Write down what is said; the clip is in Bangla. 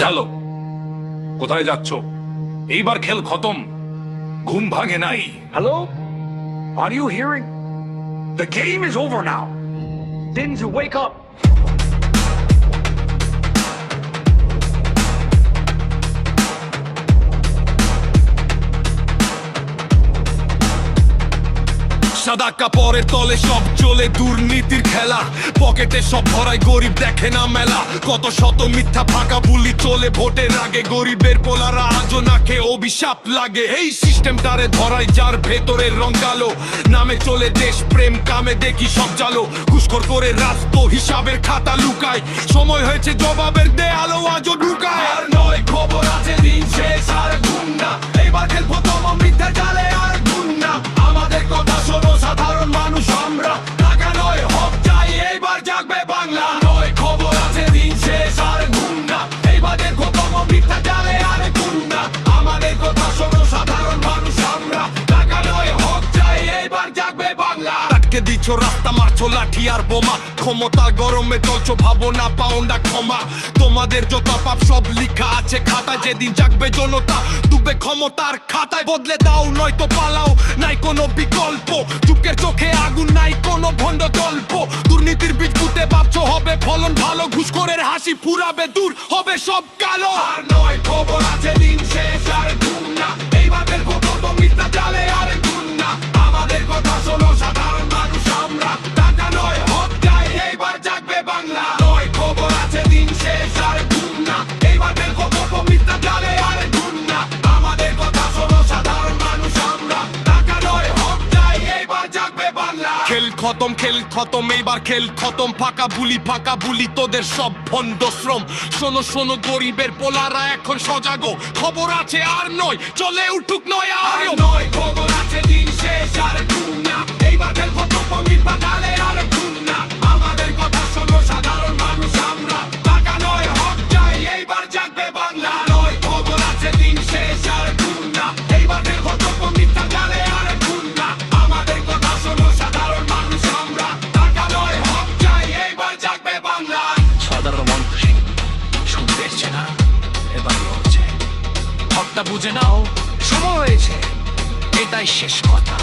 চলো, কোথায় যাচ্ছ? এইবার খেল খতম, ঘুম ভাঙে নাই। Hello? Are you hearing? The game is over now. Didn't you wake up? সাদা কাপড়ের তলে সব চলে দুর্নীতির খেলা, পকেটে সব ভরাই গরিব দেখে না মেলা। কত শত মিথ্যা ফাঁকা বুলি চলে ভোটের আগে, গরিবের পোলারা আজও নাকে অভিশাপ লাগে। এই সিস্টেমটারে ধরাই যার ভেতরের রং কালো, নামে চলে দেশ প্রেম, কামে দেখি সব জালো। ঘুষখোর করে রাস্ত হিসাবের খাতা লুকায়, সময় হয়েছে জবাবের দেয়ালো আজও ঢুকায়। আর নয় খবর আছে দিন শেষ আর ঘুম না, এইবার খেলবো তোমার মিথ্যা জালে আর ঘুম না। আমাদের কথা শোনো সাধারণ মানুষ আমরা, টাকা নয় হক চাই এইবার জাগবে বাংলা। নয় খবর আছে দিন শেষ আর ঘুম না, এইবার দেখো তোমার মিথ্যা জালে আর ঘুম না। আমাদের কথা শোনো সাধারণ মানুষ আমরা, টাকা নয় হক চাই এইবার জাগবে বাংলা। আটকে দিচ্ছ রাস্তা, মারছো লাঠি আর বোমা, ক্ষমতার গরমে চলছো ভাবনা পাও না ক্ষমা। তোমাদের যত পাপ সব লিখা আছে খাতায়, যেদিন জাগবে জনতা ডুববে ক্ষমতার খাতায়। বদলে দাও নয়তো পালাও, নাই কোনো বিকল্প। চুপকের চোখে আগুন, নাই কোনো ভণ্ড গল্প। দুর্নীতির বীজ পুঁতে ভাবছো হবে ফলন ভালো, ঘুষখোরের হাসি ফুরাবে দূর হবে সব কালো। আর নয় খবর আছে দিন শেষ আর ঘুম না, এইবার দেখো কত মিথ্যা জালে আর ঘুম না। আমাদের কথা শোনো সাধারণ মানুষ আমরা, টাকা নয় হক চাই এইবার জাগবে বাংলা। নয় খবর আছে দিন শেষ আর ঘুম না, এইবার দেখো কত মিথ্যা জালে আর ঘুম না। আমাদের কথা শোনো সাধারণ মানুষ আমরা, টাকা নয় হক চাই এইবার জাগবে বাংলা। খেল খতম এইবার খেল খতম, ফাঁকা বুলি তোদের সব ভণ্ড শ্রম। শোনো শোনো গরিবের পোলারা এখন সজাগো, খবর আছে আর নয় চলে উঠুক নয় আর নয়। খবর আছে দিন শেষ আর ঘুম না, এইবার খেল খতম মিথ্যা জালে আর ঘুম না। আমাদের কথা শোনো সাধারণ মানুষ আমরা, টাকা নয় হক চাই এইবার জাগবে বাংলা। নয় খবর আছে দিন শেষ আর ঘুম না, এইবার খেল খতম মিথ্যা জালে আর ঘুম না। আমাদের কথা শোনো সাধারণ মানুষ আমরা, টাকা নয় হক চাই এইবার জাগবে বাংলা। সাধারণ মানুষ শুনতে এসছে না, এবারই হচ্ছে। হকটা বুঝে নাও, সময় হয়েছে, এটাই শেষ কথা।